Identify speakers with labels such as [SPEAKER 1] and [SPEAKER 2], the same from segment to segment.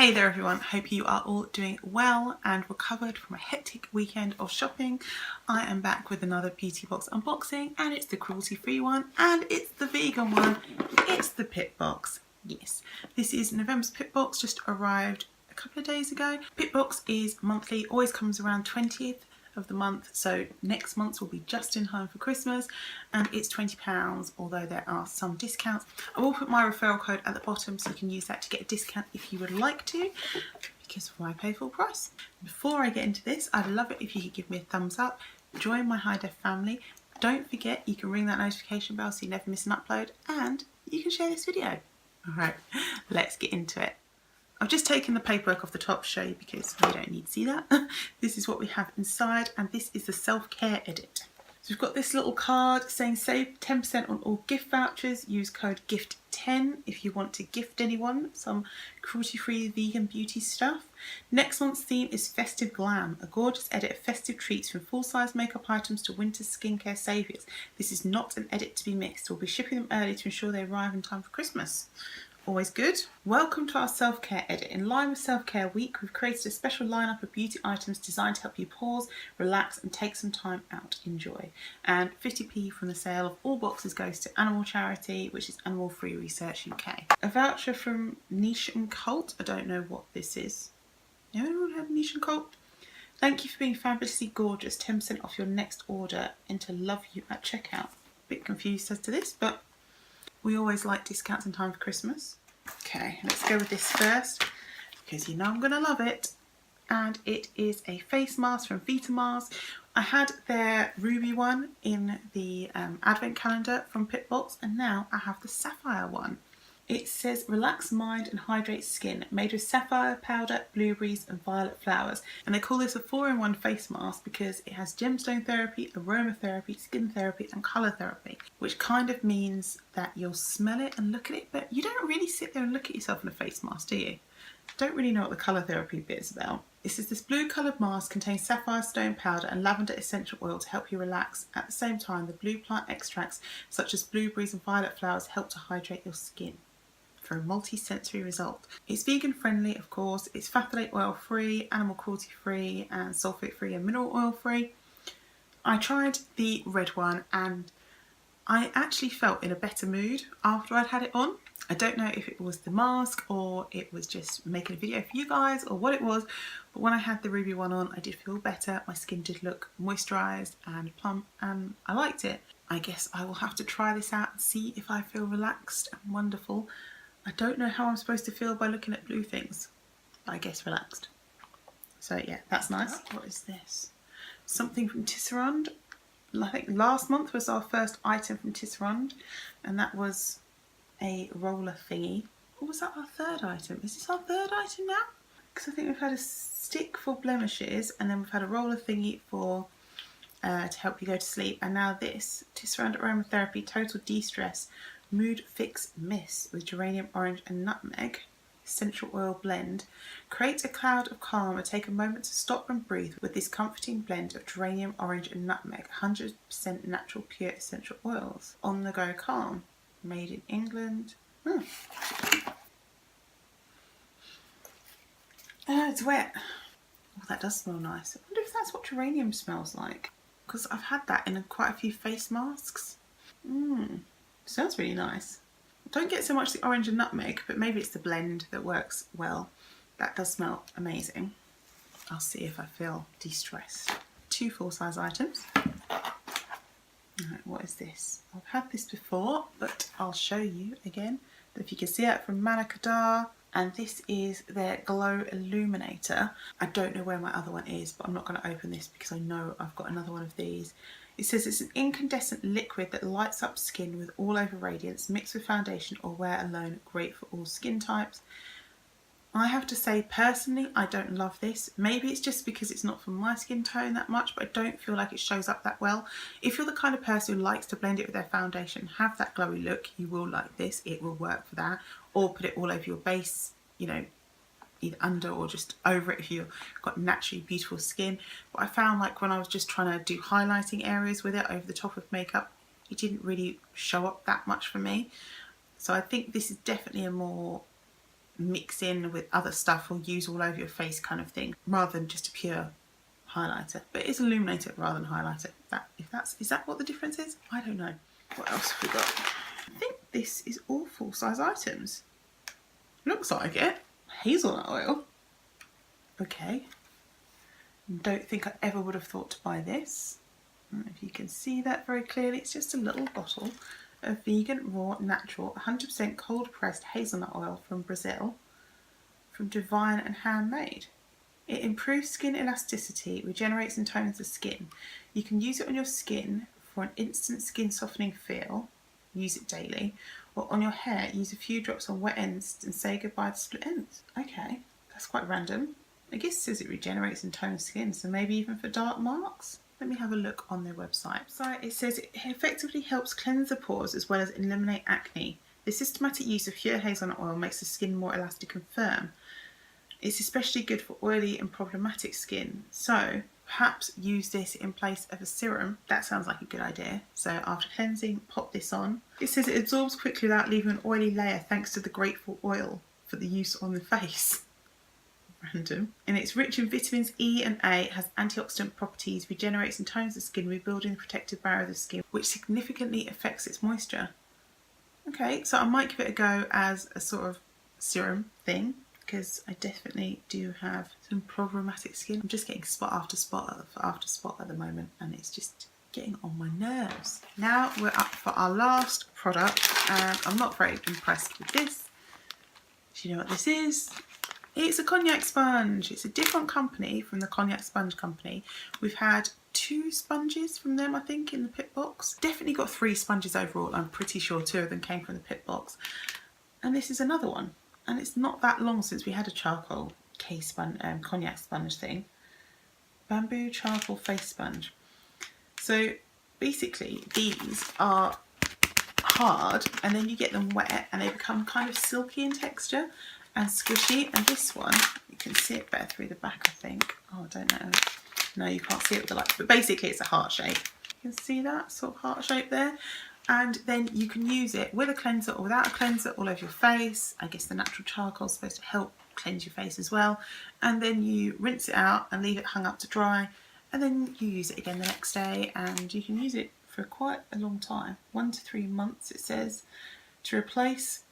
[SPEAKER 1] Hey there everyone, hope you are all doing well and recovered from a hectic weekend of shopping. I am back with another beauty box unboxing, and it's the cruelty free one and it's the vegan one. It's the Pip Box. Yes, this is November's Pip Box, just arrived a couple of days ago. Pip Box is monthly, always comes around 20th of the month, so next month's will be just in time for Christmas, and it's £20, although there are some discounts. I will put my referral code at the bottom so you can use that to get a discount if you would like to, because why pay full price? Before I get into this, I'd love it if you could give me a thumbs up, join my High Def family. Don't forget you can ring that notification bell so you never miss an upload, and you can share this video. Alright, let's get into it. I've just taken the paperwork off the top to show you because we don't need to see that. This is what we have inside, and this is the self-care edit. So we've got this little card saying save 10% on all gift vouchers. Use code GIFT10 if you want to gift anyone some cruelty-free vegan beauty stuff. Next month's theme is Festive Glam, a gorgeous edit of festive treats from full-size makeup items to winter skincare saviours. This is not an edit to be missed. We'll be shipping them early to ensure they arrive in time for Christmas. Always good. Welcome to our self-care edit. In line with Self-Care Week, we've created a special lineup of beauty items designed to help you pause, relax and take some time out. Enjoy. And 50p from the sale of all boxes goes to animal charity, which is Animal Free Research UK. A voucher from Niche and Cult. I don't know what this is. Anyone have Niche and Cult? Thank you for being fabulously gorgeous. 10% off your next order. Enter love you at checkout. Bit confused as to this, but we always like discounts in time for Christmas. Okay, let's go with this first because you know I'm going to love it. And it is a face mask from Vita Mars. I had their ruby one in the advent calendar from Pip Box, and now I have the sapphire one. It says relax mind and hydrate skin, made with sapphire powder, blueberries and violet flowers. And they call this a 4-in-1 face mask because it has gemstone therapy, aromatherapy, skin therapy and colour therapy, which kind of means that you'll smell it and look at it, but you don't really sit there and look at yourself in a face mask, do you? Don't really know what the colour therapy bit is about. It says this blue coloured mask contains sapphire stone powder and lavender essential oil to help you relax. At the same time, the blue plant extracts such as blueberries and violet flowers help to hydrate your skin for a multi-sensory result. It's vegan friendly, of course. It's phthalate oil free, animal cruelty free and sulfate free and mineral oil free. I tried the red one and I actually felt in a better mood after I'd had it on. I don't know if it was the mask or it was just making a video for you guys or what it was, but when I had the ruby one on I did feel better. My skin did look moisturised and plump and I liked it. I guess I will have to try this out and see if I feel relaxed and wonderful. I don't know how I'm supposed to feel by looking at blue things, but I guess relaxed. So yeah, that's nice. What is this? Something from Tisserand. I think last month was our first item from Tisserand, and that was a roller thingy. Or was that our third item? Is this our third item now? Because I think we've had a stick for blemishes, and then we've had a roller thingy for to help you go to sleep, and now this Tisserand Aromatherapy Total De-Stress Mood Fix Mist with geranium orange and nutmeg essential oil blend. Create a cloud of calm and take a moment to stop and breathe with this comforting blend of geranium orange and nutmeg, 100% natural pure essential oils. On the go calm, made in England. It's wet. Oh, that does smell nice. I wonder if that's what geranium smells like, because I've had that in quite a few face masks. Smells really nice. I don't get so much the orange and nutmeg, but maybe it's the blend that works well. That does smell amazing. I'll see if I feel de-stressed. 2 full-size items. Alright, what is this? I've had this before, but I'll show you again. If you can see it from Manakadar, and this is their Glow Illuminator. I don't know where my other one is, but I'm not going to open this because I know I've got another one of these. It says it's an incandescent liquid that lights up skin with all over radiance, mixed with foundation or wear alone, great for all skin types. I have to say personally I don't love this. Maybe it's just because it's not for my skin tone that much, but I don't feel like it shows up that well. If you're the kind of person who likes to blend it with their foundation, have that glowy look, you will like this. It will work for that. Or put it all over your base, you know, either under or just over it if you've got naturally beautiful skin. But I found like when I was just trying to do highlighting areas with it over the top of makeup, it didn't really show up that much for me. So I think this is definitely a more mix in with other stuff or use all over your face kind of thing, rather than just a pure highlighter. But it's illuminator rather than highlighter. Is that what the difference is? I don't know. What else have we got? I think this is all full size items. Looks like it. Hazelnut oil. Okay. Don't think I ever would have thought to buy this. I don't know if you can see that very clearly. It's just a little bottle of vegan, raw, natural, 100% cold pressed hazelnut oil from Brazil, from Divine and Handmade. It improves skin elasticity, regenerates and tones the skin. You can use it on your skin for an instant skin softening feel. Use it daily. Or on your hair, use a few drops on wet ends and say goodbye to split ends. Okay, that's quite random. I guess it says it regenerates and tones skin, so maybe even for dark marks. Let me have a look on their website. It says it effectively helps cleanse the pores as well as eliminate acne. The systematic use of pure hazelnut oil makes the skin more elastic and firm. It's especially good for oily and problematic skin, so perhaps use this in place of a serum. That sounds like a good idea. So after cleansing, pop this on. It says it absorbs quickly without leaving an oily layer thanks to the grateful oil for the use on the face. Random. And it's rich in vitamins E and A, has antioxidant properties, regenerates and tones the skin, rebuilding the protective barrier of the skin, which significantly affects its moisture. Okay, so I might give it a go as a sort of serum thing, because I definitely do have some problematic skin. I'm just getting spot after spot after spot at the moment, and it's just getting on my nerves. Now we're up for our last product, and I'm not very impressed with this. Do you know what this is? It's a cognac sponge. It's a different company from the Cognac Sponge Company. We've had 2 sponges from them, I think, in the Pip Box. Definitely got 3 sponges overall. I'm pretty sure 2 of them came from the Pip Box. And this is another one. And it's not that long since we had a charcoal case sponge, cognac sponge thing. Bamboo charcoal face sponge. So basically these are hard, and then you get them wet and they become kind of silky in texture and squishy. And this one, you can see it better through the back, I think. Oh, I don't know. No, you can't see it with the light, but basically it's a heart shape. You can see that sort of heart shape there. And then you can use it with a cleanser or without a cleanser all over your face. I guess the natural charcoal is supposed to help cleanse your face as well. And then you rinse it out and leave it hung up to dry. And then you use it again the next day, and you can use it for quite a long time. 1 to 3 months, it says. To replace,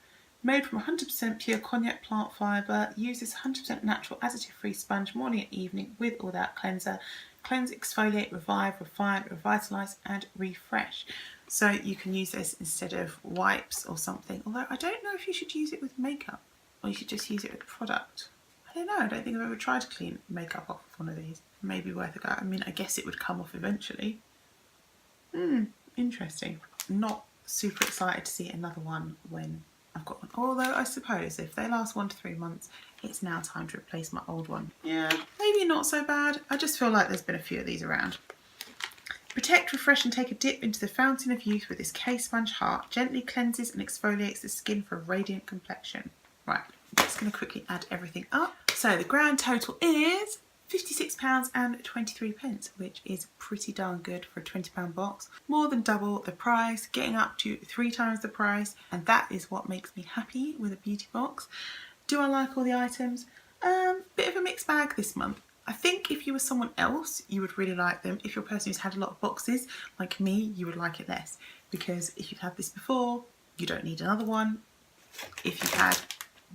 [SPEAKER 1] made from 100% pure cognac plant fibre, uses 100% natural additive-free sponge morning and evening with or without cleanser. Cleanse, exfoliate, revive, refine, revitalise and refresh. So you can use this instead of wipes or something. Although I don't know if you should use it with makeup, or you should just use it with product. I don't know. I don't think I've ever tried to clean makeup off of one of these. Maybe worth a go. I mean, I guess it would come off eventually. Interesting. Not super excited to see another one when I've got one. Although I suppose if they last 1 to 3 months, it's now time to replace my old one. Yeah, maybe not so bad. I just feel like there's been a few of these around. Protect, refresh and take a dip into the fountain of youth with this K sponge heart. Gently cleanses and exfoliates the skin for a radiant complexion. Right, I'm just going to quickly add everything up. So the grand total is £56.23, which is pretty darn good for a £20 box. More than double the price, getting up to 3 times the price, and that is what makes me happy with a beauty box. Do I like all the items? Bit of a mixed bag this month. I think if you were someone else, you would really like them. If you're a person who's had a lot of boxes, like me, you would like it less. Because if you've had this before, you don't need another one. If you've had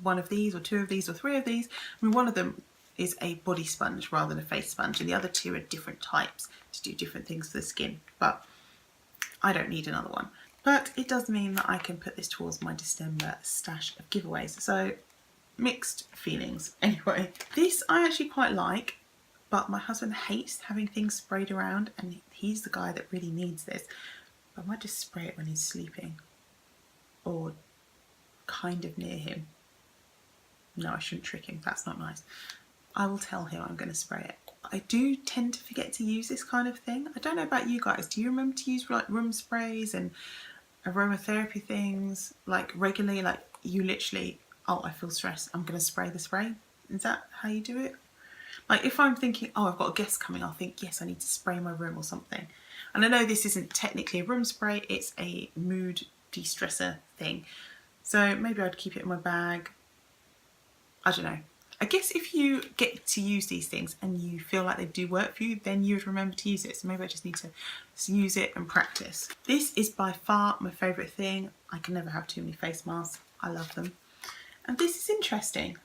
[SPEAKER 1] one of these, or 2 of these, or 3 of these, I mean, one of them is a body sponge rather than a face sponge, and the other 2 are different types to do different things for the skin. But I don't need another one. But it does mean that I can put this towards my December stash of giveaways. So mixed feelings. Anyway, this I actually quite like, but my husband hates having things sprayed around, and he's the guy that really needs this. But I might just spray it when he's sleeping, or kind of near him. No, I shouldn't trick him, that's not nice. I will tell him I'm going to spray it. I do tend to forget to use this kind of thing. I don't know about you guys, do you remember to use like room sprays and aromatherapy things like regularly? Like you literally, oh, I feel stressed, I'm going to spray the spray. Is that how you do it? Like if I'm thinking, oh, I've got a guest coming, I'll think, yes, I need to spray my room or something. And I know this isn't technically a room spray, it's a mood de-stressor thing. So maybe I'd keep it in my bag I don't know. I guess if you get to use these things and you feel like they do work for you, then you would remember to use it. So maybe I just need to use it and practice. This is by far my favourite thing. I can never have too many face masks. I love them. And this is interesting.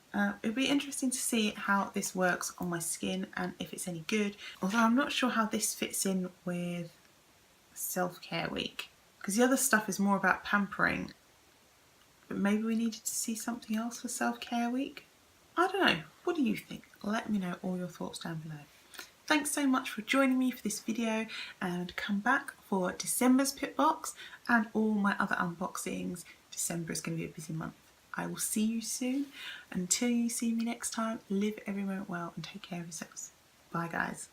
[SPEAKER 1] It'll be interesting to see how this works on my skin and if it's any good. Although I'm not sure how this fits in with self-care week, because the other stuff is more about pampering. But maybe we needed to see something else for self-care week. I don't know. What do you think? Let me know all your thoughts down below. Thanks so much for joining me for this video, and come back for December's Pip Box and all my other unboxings. December is going to be a busy month. I will see you soon. Until you see me next time, live every moment well and take care of yourselves. Bye guys.